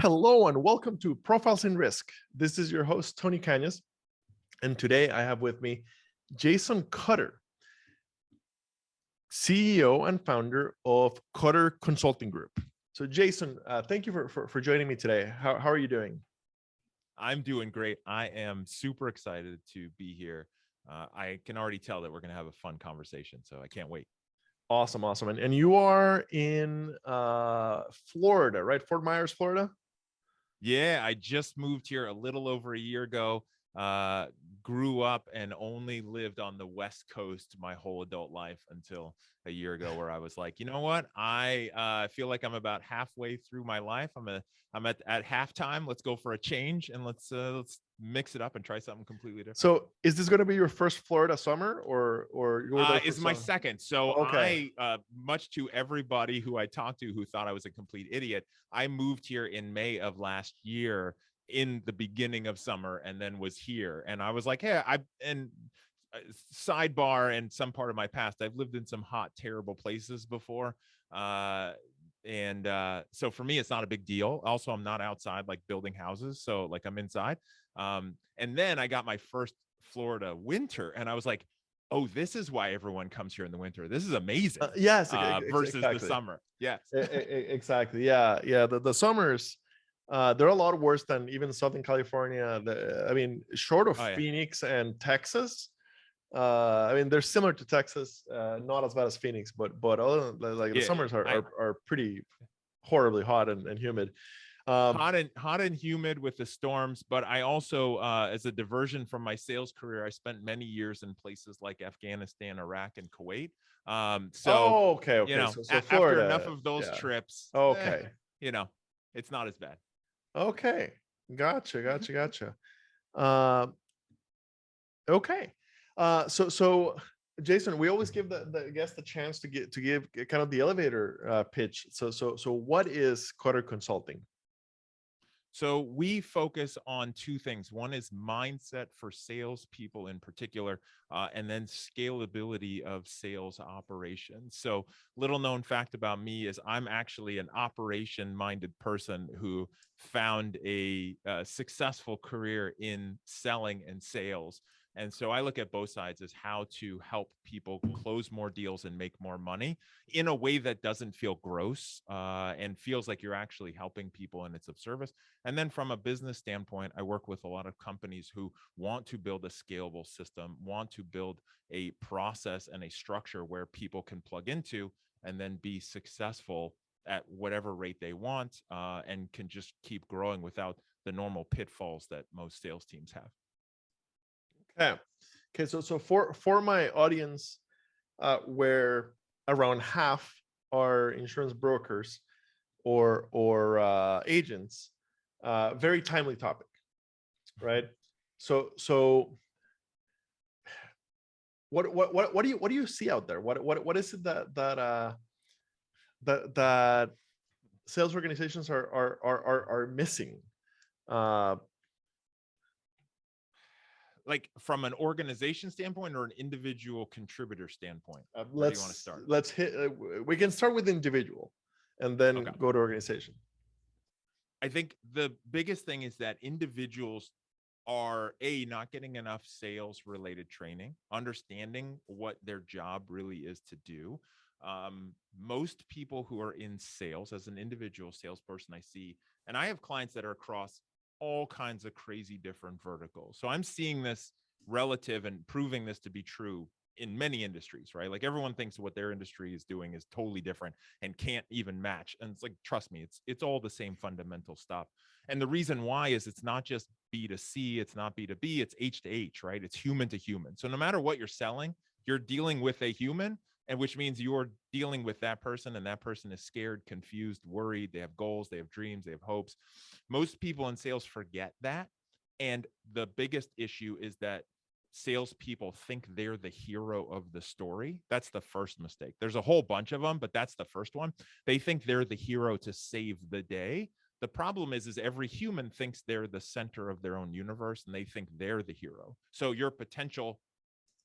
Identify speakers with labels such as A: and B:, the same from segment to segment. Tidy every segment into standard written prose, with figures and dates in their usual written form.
A: Hello and welcome to Profiles in Risk. This is your host, Tony Cañas. And today I have with me Jason Cutter, CEO and founder of Cutter Consulting Group. So Jason, thank you for joining me today. How are you doing?
B: I'm doing great. I am super excited to be here. I can already tell that we're going to have a fun conversation, so I can't wait.
A: Awesome. And you are in Florida, right? Fort Myers, Florida?
B: Yeah, I just moved here a little over a year ago. Grew up and only lived on the West Coast my whole adult life until a year ago, where I was like, you know what? I feel like I'm about halfway through my life. I'm at halftime. Let's go for a change and let's mix it up and try something completely different.
A: So is this going to be your first Florida summer or you were there for
B: Is my second. So
A: Okay.
B: Much to everybody who I talked to who thought I was a complete idiot, I moved here in May of last year in the beginning of summer and then was here. And I was like, hey, sidebar, and some part of my past, I've lived in some hot, terrible places before. So for me, it's not a big deal. Also, I'm not outside like building houses. So like I'm inside. And then I got my first Florida winter and I was like, oh, this is why everyone comes here in the winter. This is amazing.
A: Yes,
B: Versus
A: exactly.
B: the summer. Yes.
A: Exactly. Yeah. The summers, they're a lot worse than even Southern California. I mean, short of
B: Oh, yeah.
A: Phoenix and Texas, I mean, they're similar to Texas, not as bad as Phoenix, but other than, like the
B: Yeah.
A: summers are pretty horribly hot and humid.
B: Hot and humid with the storms, but I also, as a diversion from my sales career, I spent many years in places like Afghanistan, Iraq, and Kuwait.
A: Okay. So
B: After
A: Florida,
B: enough of those
A: yeah.
B: trips,
A: Okay.
B: It's not as bad.
A: Okay. Gotcha. Uh, okay. So Jason, we always give the guest the chance to give kind of the elevator pitch. So what is Cutter Consulting?
B: So we focus on two things. One is mindset for salespeople in particular, and then scalability of sales operations. So little known fact about me is I'm actually an operation-minded person who found a successful career in selling and sales. And so I look at both sides as how to help people close more deals and make more money in a way that doesn't feel gross and feels like you're actually helping people and it's of service. And then from a business standpoint, I work with a lot of companies who want to build a scalable system, want to build a process and a structure where people can plug into and then be successful at whatever rate they want, and can just keep growing without the normal pitfalls that most sales teams have.
A: Okay. So for my audience, where around half are insurance brokers or agents, very timely topic, right? So what do you see out there? What is it that sales organizations are missing?
B: Like from an organization standpoint or an individual contributor standpoint? Where do you want to start?
A: Let's hit. We can start with individual, and then
B: Okay.
A: go to organization.
B: I think the biggest thing is that individuals are not getting enough sales related training, understanding what their job really is to do. Most people who are in sales, as an individual salesperson, I see, and I have clients that are across all kinds of crazy different verticals. So I'm seeing this relative and proving this to be true in many industries, right? Like everyone thinks what their industry is doing is totally different and can't even match. And it's like, trust me, it's all the same fundamental stuff. And the reason why is it's not just B2C, it's not B2B, it's H to H, right? It's human to human. So no matter what you're selling, you're dealing with a human, and which means you're dealing with that person, and that person is scared, confused, worried. They have goals, they have dreams, they have hopes. Most people in sales forget that. And the biggest issue is that salespeople think they're the hero of the story. That's the first mistake. There's a whole bunch of them, but that's the first one. They think they're the hero to save the day. The problem is every human thinks they're the center of their own universe and they think they're the hero. So your potential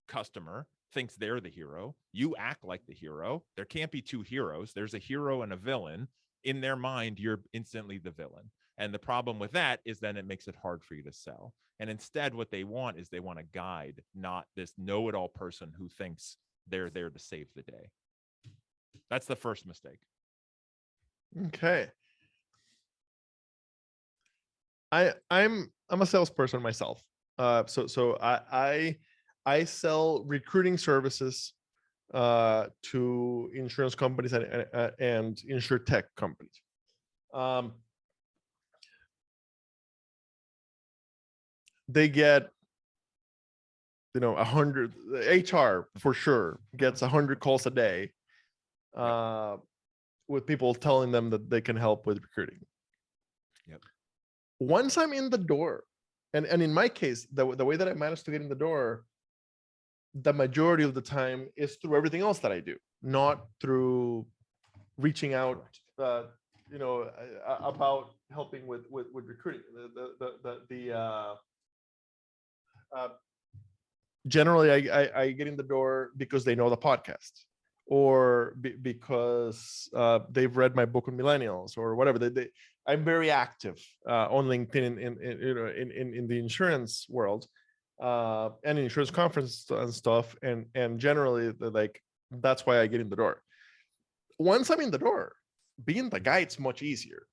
B: customer thinks they're the hero. You act like the hero. There can't be two heroes. There's a hero and a villain. In their mind, you're instantly the villain. And the problem with that is then it makes it hard for you to sell. And instead, what they want is they want a guide, not this know-it-all person who thinks they're there to save the day. That's the first mistake.
A: Okay. I'm a salesperson myself. So I sell recruiting services to insurance companies and insure tech companies. They get, 100. HR for sure gets 100 calls a day with people telling them that they can help with recruiting.
B: Yep.
A: Once I'm in the door, and in my case, the way that I managed to get in the door, the majority of the time is through everything else that I do, not through reaching out, about helping with recruiting. Generally, I get in the door because they know the podcast, or because they've read my book on millennials or whatever. I'm very active on LinkedIn in the insurance world, and insurance conference and stuff. And generally, that's why I get in the door. Once I'm in the door, being the guy, it's much easier.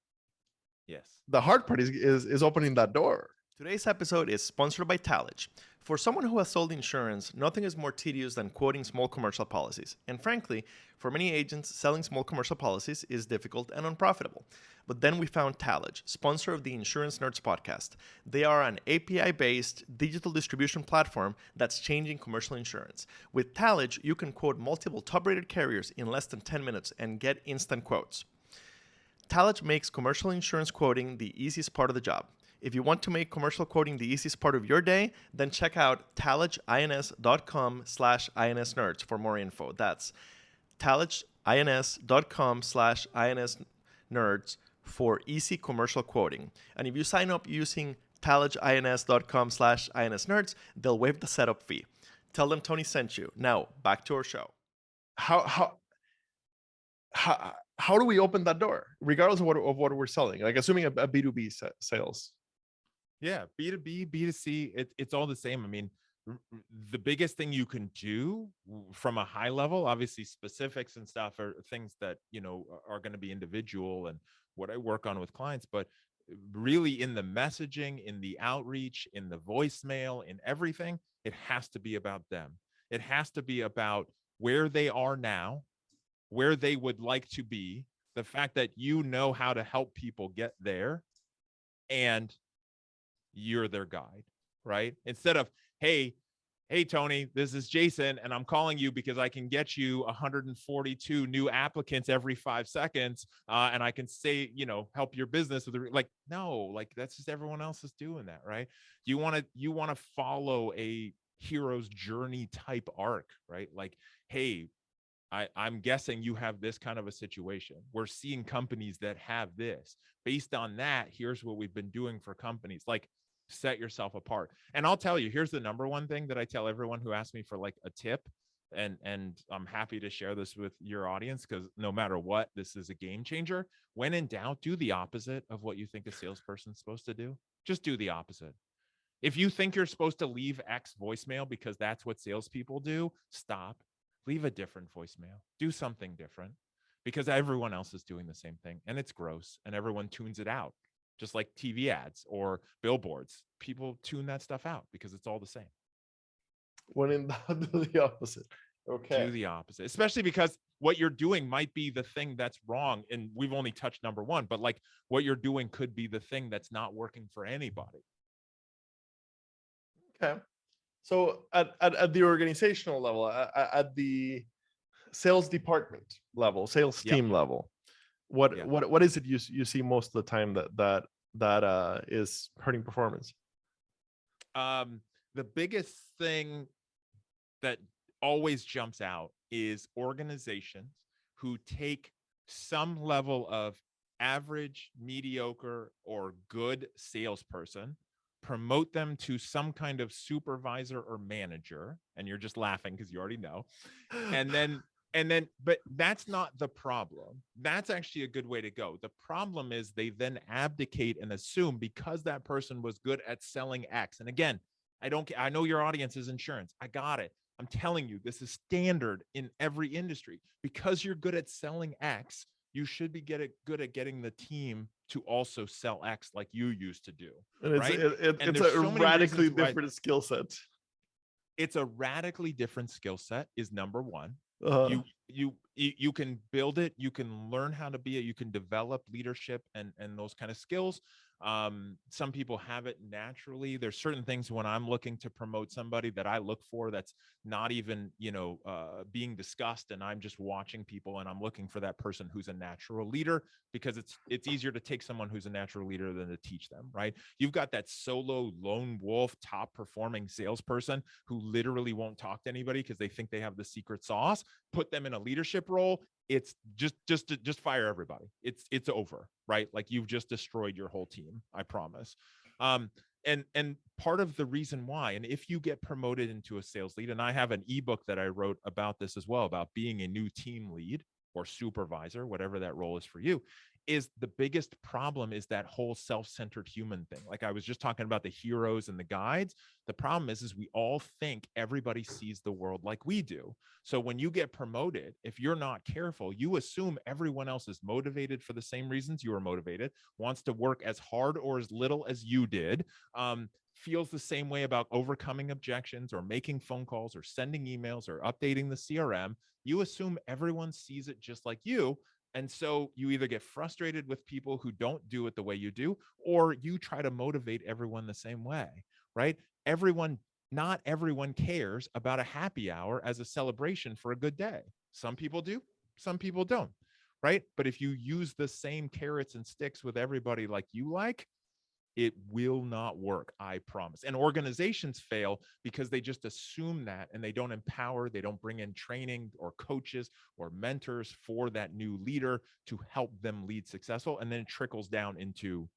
B: Yes.
A: The hard part is opening that door.
C: Today's episode is sponsored by Talage. For someone who has sold insurance, nothing is more tedious than quoting small commercial policies. And frankly, for many agents, selling small commercial policies is difficult and unprofitable. But then we found Talage, sponsor of the Insurance Nerds podcast. They are an API-based digital distribution platform that's changing commercial insurance. With Talage, you can quote multiple top-rated carriers in less than 10 minutes and get instant quotes. Talage makes commercial insurance quoting the easiest part of the job. If you want to make commercial quoting the easiest part of your day, then check out talageins.com/insnerds for more info. That's talageins.com/insnerds for easy commercial quoting. And if you sign up using talageins.com/insnerds, they'll waive the setup fee. Tell them Tony sent you. Now, back to our show.
A: How do we open that door, regardless of what we're selling? Like, assuming a B2B sales.
B: Yeah, B2B, B2C, it's all the same. I mean, the biggest thing you can do from a high level, obviously specifics and stuff are things that, are going to be individual and what I work on with clients, but really in the messaging, in the outreach, in the voicemail, in everything, it has to be about them. It has to be about where they are now, where they would like to be, the fact that you know how to help people get there, and you're their guide, right? Instead of, hey, Tony, this is Jason, and I'm calling you because I can get you 142 new applicants every 5 seconds, and I can say, help your business with no, that's just everyone else is doing that, right? You want to follow a hero's journey type arc, right? Like, hey, I'm guessing you have this kind of a situation. We're seeing companies that have this. Based on that, here's what we've been doing for companies. Like, set yourself apart. And I'll tell you, here's the number one thing that I tell everyone who asks me for like a tip. And I'm happy to share this with your audience, because no matter what, this is a game changer. When in doubt, do the opposite of what you think a salesperson's supposed to do. Just do the opposite. If you think you're supposed to leave X voicemail because that's what salespeople do, stop. Leave a different voicemail. Do something different, because everyone else is doing the same thing, and it's gross, and everyone tunes it out. Just like TV ads or billboards, people tune that stuff out because it's all the same.
A: When in doubt, do the opposite. Okay.
B: Do the opposite, especially because what you're doing might be the thing that's wrong. And we've only touched number one, but like what you're doing could be the thing that's not working for anybody.
A: Okay. So at the organizational level, at the sales department level, sales team level, what is it you see most of the time that is hurting performance?
B: The biggest thing that always jumps out is organizations who take some level of average, mediocre, or good salesperson, promote them to some kind of supervisor or manager, and you're just laughing because you already know, and then And then, but that's not the problem. That's actually a good way to go. The problem is they then abdicate and assume because that person was good at selling X. And again, I know your audience is insurance. I got it. I'm telling you, this is standard in every industry. Because you're good at selling X, you should be good at getting the team to also sell X like you used to do.
A: And
B: Right. And
A: it's
B: there's
A: a
B: so many
A: radically
B: reasons why
A: different skill set.
B: it's a radically different skill set is number one.
A: Uh,
B: You can build it, you can learn how to be it, you can develop leadership and those kind of skills. Some people have it naturally. There's certain things when I'm looking to promote somebody that I look for that's not even being discussed, and I'm just watching people and I'm looking for that person who's a natural leader, because it's easier to take someone who's a natural leader than to teach them, right? You've got that solo lone wolf top performing salesperson who literally won't talk to anybody because they think they have the secret sauce. Put them in a leadership role, it's just fire everybody. It's over, right? Like you've just destroyed your whole team, I promise. And part of the reason why, and if you get promoted into a sales lead, and I have an ebook that I wrote about this as well, about being a new team lead or supervisor, whatever that role is for you, is the biggest problem is that whole self-centered human thing. Like I was just talking about the heroes and the guides. The problem is we all think everybody sees the world like we do. So when you get promoted, if you're not careful, you assume everyone else is motivated for the same reasons you were motivated, wants to work as hard or as little as you did, feels the same way about overcoming objections or making phone calls or sending emails or updating the CRM. You assume everyone sees it just like you. And so you either get frustrated with people who don't do it the way you do, or you try to motivate everyone the same way, right? Not everyone cares about a happy hour as a celebration for a good day. Some people do, some people don't, right? But if you use the same carrots and sticks with everybody like you like, it will not work, I promise. And organizations fail because they just assume that, and they don't empower, they don't bring in training or coaches or mentors for that new leader to help them lead successful. And then it trickles down into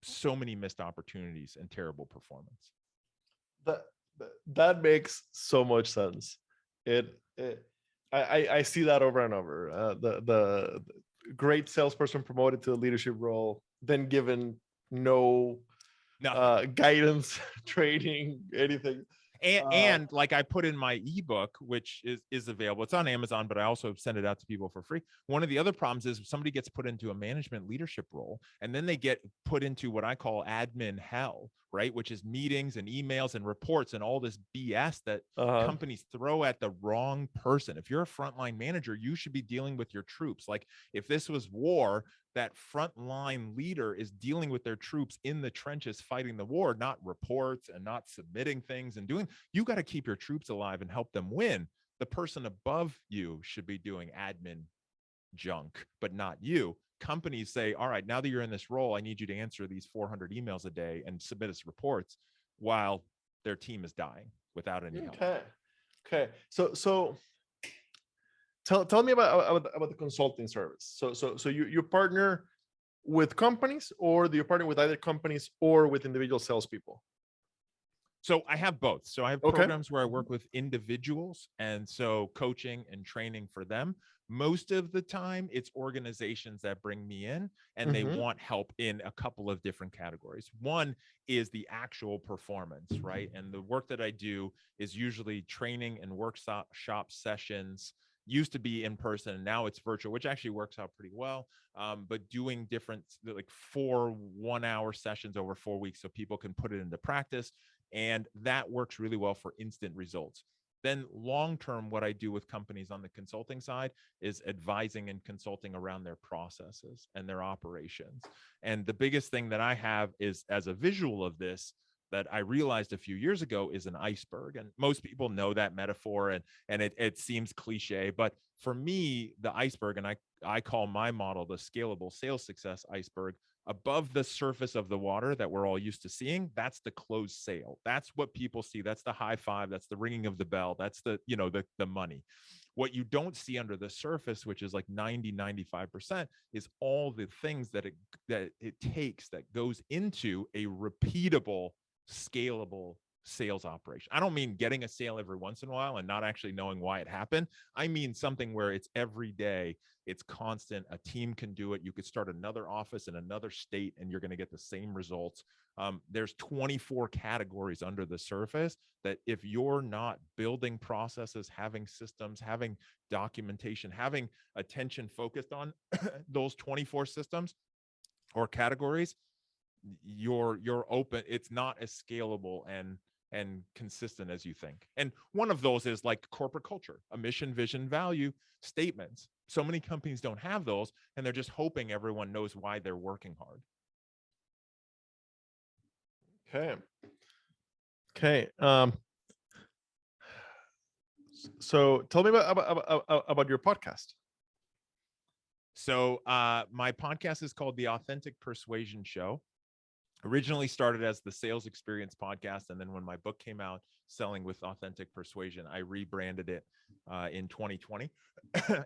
B: so many missed opportunities and terrible performance.
A: That makes so much sense. I see that over and over. The great salesperson promoted to the leadership role, then given no guidance, training, anything.
B: And like I put in my ebook, which is available, it's on Amazon, but I also send it out to people for free. One of the other problems is somebody gets put into a management leadership role, and then they get put into what I call admin hell, right? Which is meetings and emails and reports and all this BS that companies throw at the wrong person. If you're a frontline manager, you should be dealing with your troops. Like if this was war, that frontline leader is dealing with their troops in the trenches fighting the war, not reports and not submitting things and doing. You got to keep your troops alive and help them win. The person above you should be doing admin junk, but not you. Companies say, all right, now that you're in this role, I need you to answer these 400 emails a day and submit us reports, while their team is dying without any help.
A: Okay. So tell me about the consulting service. So you partner with companies, or do you partner with either companies or with individual salespeople?
B: So I have both. So I have programs where I work with individuals, and so coaching and training for them. Most of the time it's organizations that bring me in, and they want help in a couple of different categories. One is the actual performance, right? And the work that I do is usually training and workshop sessions. Used to be in person, and now it's virtual, which actually works out pretty well. But doing different, like 4 1-hour sessions over 4 weeks so people can put it into practice. And that works really well for instant results. Then long-term, what I do with companies on the consulting side is advising and consulting around their processes and their operations. And the biggest thing that I have is, as a visual of this, that I realized a few years ago, is an iceberg. And most people know that metaphor, and it seems cliche, but for me, the iceberg, and I call my model the scalable sales success iceberg. Above the surface of the water that we're all used to seeing, that's the closed sale. That's what people see. That's the high five. That's the ringing of the bell. That's the money. What you don't see under the surface, which is like 90-95%, is all the things that it takes, that goes into a repeatable, scalable sales operation. I don't mean getting a sale every once in a while and not actually knowing why it happened. I mean something where it's every day, it's constant. A team can do it. You could start another office in another state and you're going to get the same results. There's 24 categories under the surface that if you're not building processes, having systems, having documentation, having attention focused on those 24 systems or categories, you're open. It's not as scalable and consistent as you think. And one of those is like corporate culture, a mission, vision, value statements. So many companies don't have those, and they're just hoping everyone knows why they're working hard.
A: Okay. Okay. So tell me about your podcast.
B: So my podcast is called The Authentic Persuasion Show. Originally started as the Sales Experience Podcast, and then when my book came out, Selling with Authentic Persuasion, I rebranded it in 2020.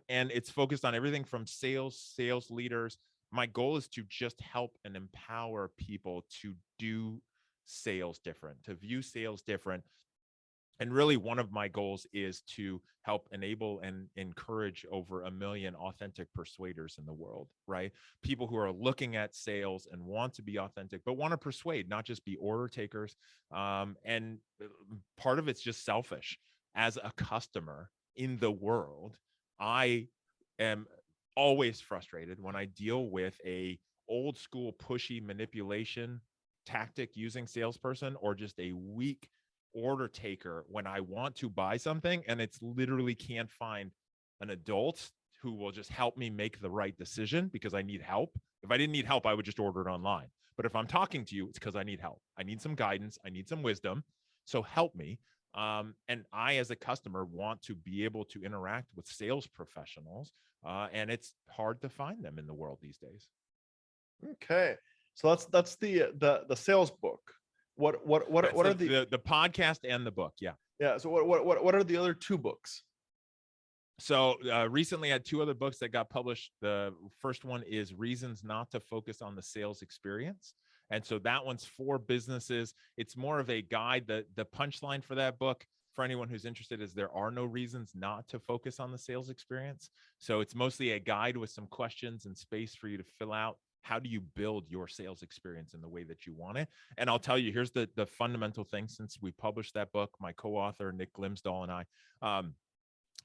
B: And it's focused on everything from sales leaders. My goal is to just help and empower people to do sales different, to view sales different. And really, one of my goals is to help enable and encourage over 1 million authentic persuaders in the world, right? People who are looking at sales and want to be authentic, but want to persuade, not just be order takers. And part of it's just selfish. As a customer in the world, I am always frustrated when I deal with a old school pushy manipulation tactic using salesperson, or just a weak order taker when I want to buy something and it's literally can't find an adult who will just help me make the right decision because I need help. If I didn't need help, I would just order it online. But if I'm talking to you, it's because I need help. I need some guidance. I need some wisdom. So help me. And I, as a customer, want to be able to interact with sales professionals. And it's hard to find them in the world these days.
A: Okay. So that's the sales book. What are
B: the podcast and the book? Yeah.
A: Yeah. So what are the other two books?
B: So recently I had two other books that got published. The first one is Reasons Not to Focus on the Sales Experience. And so that one's for businesses. It's more of a guide. The punchline for that book, for anyone who's interested, is there are no reasons not to focus on the sales experience. So it's mostly a guide with some questions and space for you to fill out. How do you build your sales experience in the way that you want it? And I'll tell you, here's the fundamental thing. Since we published that book, my co-author, Nick Glimsdahl, and I,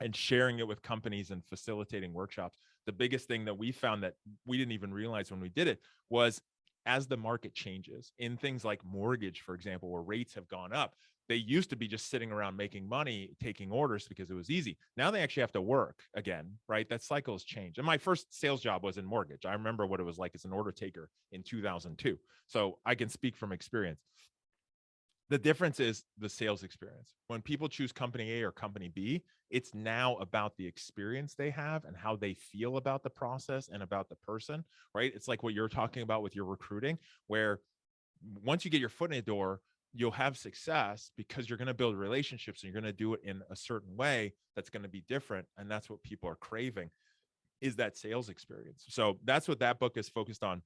B: and sharing it with companies and facilitating workshops, the biggest thing that we found that we didn't even realize when we did it was, as the market changes in things like mortgage, for example, where rates have gone up, they used to be just sitting around making money, taking orders because it was easy. Now they actually have to work again, right? That cycle has changed. And my first sales job was in mortgage. I remember what it was like as an order taker in 2002. So I can speak from experience. The difference is the sales experience. When people choose company A or company B, it's now about the experience they have and how they feel about the process and about the person, right? It's like what you're talking about with your recruiting, where once you get your foot in the door, you'll have success because you're going to build relationships and you're going to do it in a certain way that's going to be different. And that's what people are craving, is that sales experience. So that's what that book is focused on.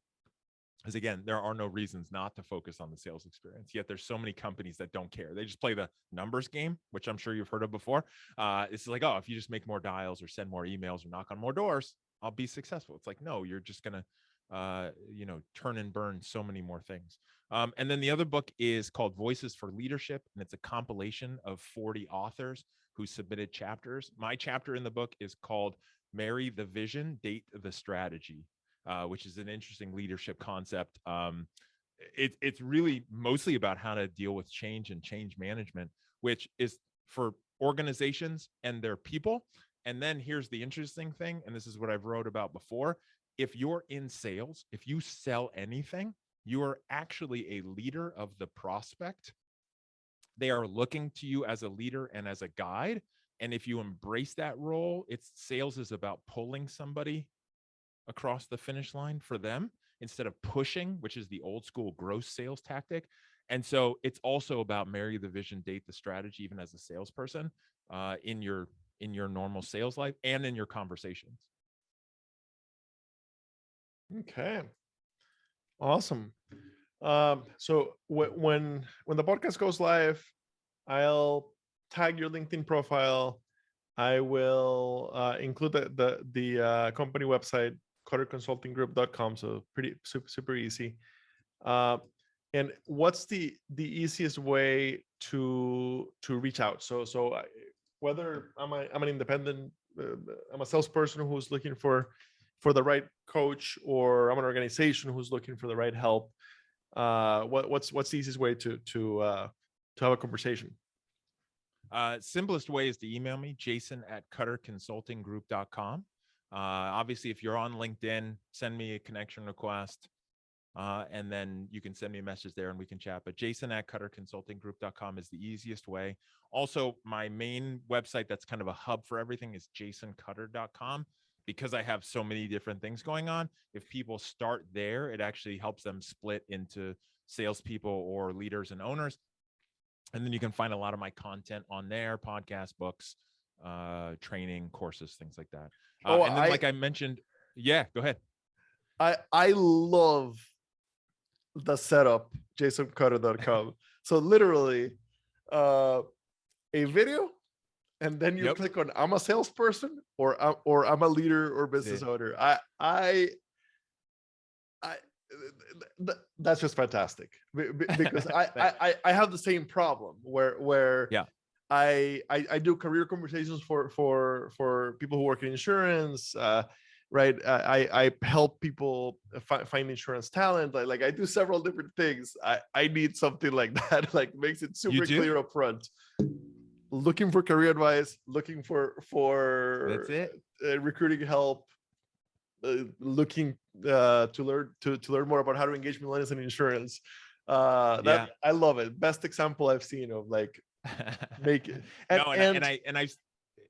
B: Because again, there are no reasons not to focus on the sales experience. Yet there's so many companies that don't care. They just play the numbers game, which I'm sure you've heard of before. It's like, oh, if you just make more dials or send more emails or knock on more doors, I'll be successful. It's like, no, you're just gonna, turn and burn so many more things. And then the other book is called Voices for Leadership, and it's a compilation of 40 authors who submitted chapters. My chapter in the book is called Marry the Vision, Date the Strategy. Which is an interesting leadership concept. It's really mostly about how to deal with change and change management, which is for organizations and their people. And then here's the interesting thing, and this is what I've wrote about before. If you're in sales, if you sell anything, you are actually a leader of the prospect. They are looking to you as a leader and as a guide. And if you embrace that role, sales is about pulling somebody across the finish line for them instead of pushing, which is the old school gross sales tactic. And so it's also about marry the vision, date the strategy, even as a salesperson, in your normal sales life and in your conversations.
A: Okay. Awesome. So when the podcast goes live, I'll tag your LinkedIn profile. I will include the company website, cutterconsultinggroup.com. So pretty super easy. And what's the easiest way to reach out? So whether I'm an independent, I'm a salesperson who's looking for the right coach, or I'm an organization who's looking for the right help. What's the easiest way to have a conversation?
B: Simplest way is to email me, jason@cutterconsultinggroup.com. Obviously, if you're on LinkedIn, send me a connection request, and then you can send me a message there and we can chat. But jason@cutterconsultinggroup.com is the easiest way. Also, my main website that's kind of a hub for everything is jasoncutter.com. Because I have so many different things going on, if people start there, it actually helps them split into salespeople or leaders and owners. And then you can find a lot of my content on there, podcasts, books, training, courses, things like that. And then, like I mentioned, yeah, go ahead.
A: I love the setup, jasoncutter.com. So literally a video, and then you click on I'm a salesperson, or I'm a leader or business owner. That's just fantastic, because I have the same problem where I do career conversations for people who work in insurance, right? I help people find insurance talent. Like I do several different things. I need something like that, like makes it super clear up front. Looking for career advice, looking for
B: that's it.
A: Recruiting help, looking to learn more about how to engage millennials in insurance. That I love it. Best example I've seen of like make it. And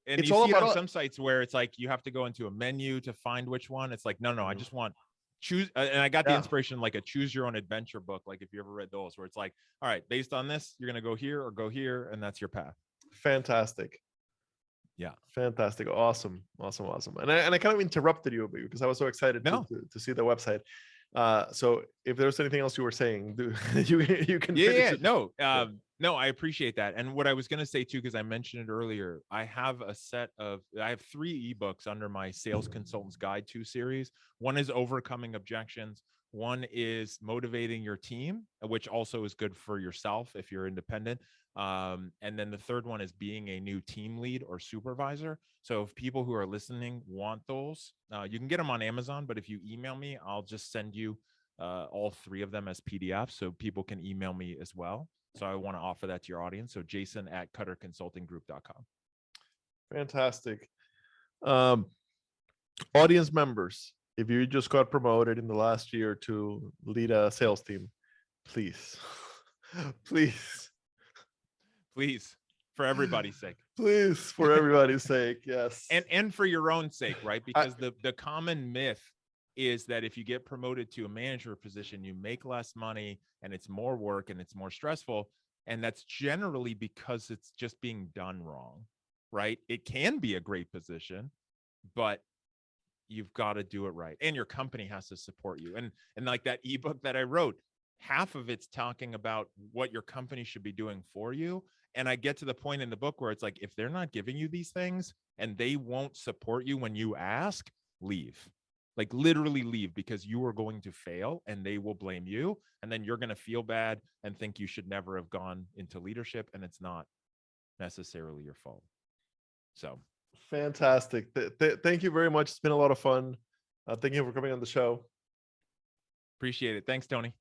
B: you see it on some sites where it's like you have to go into a menu to find which one. It's like, no, I just want choose. And I got the inspiration like a choose your own adventure book. Like if you ever read those, where it's like, all right, based on this, you're gonna go here or go here, and that's your path.
A: Fantastic.
B: Yeah,
A: fantastic. Awesome. And I kind of interrupted you because I was so excited to see the website. So if there's anything else you were saying, you can finish it.
B: No, I appreciate that. And what I was going to say too, because I mentioned it earlier, I have 3 ebooks under my Sales Consultant's Guide to series. One is Overcoming Objections. One is Motivating Your Team, which also is good for yourself if you're independent. And then the third one is Being a New Team Lead or Supervisor. So if people who are listening want those, you can get them on Amazon, but if you email me, I'll just send you all 3 of them as PDFs so people can email me as well. So I want to offer that to your audience. So jason@cutterconsultinggroup.com.
A: Fantastic. Audience members, if you just got promoted in the last year to lead a sales team, please,
B: for everybody's sake.
A: Please, for everybody's sake, yes.
B: And for your own sake, right? Because the common myth is that if you get promoted to a manager position, you make less money and it's more work and it's more stressful. And that's generally because it's just being done wrong, right? It can be a great position, but you've got to do it right. And your company has to support you. And like that ebook that I wrote, half of it's talking about what your company should be doing for you. And I get to the point in the book where it's like, if they're not giving you these things and they won't support you when you ask, leave. Like literally leave, because you are going to fail and they will blame you. And then you're going to feel bad and think you should never have gone into leadership. And it's not necessarily your fault. So
A: fantastic. Thank you very much. It's been a lot of fun. Thank you for coming on the show.
B: Appreciate it. Thanks, Tony.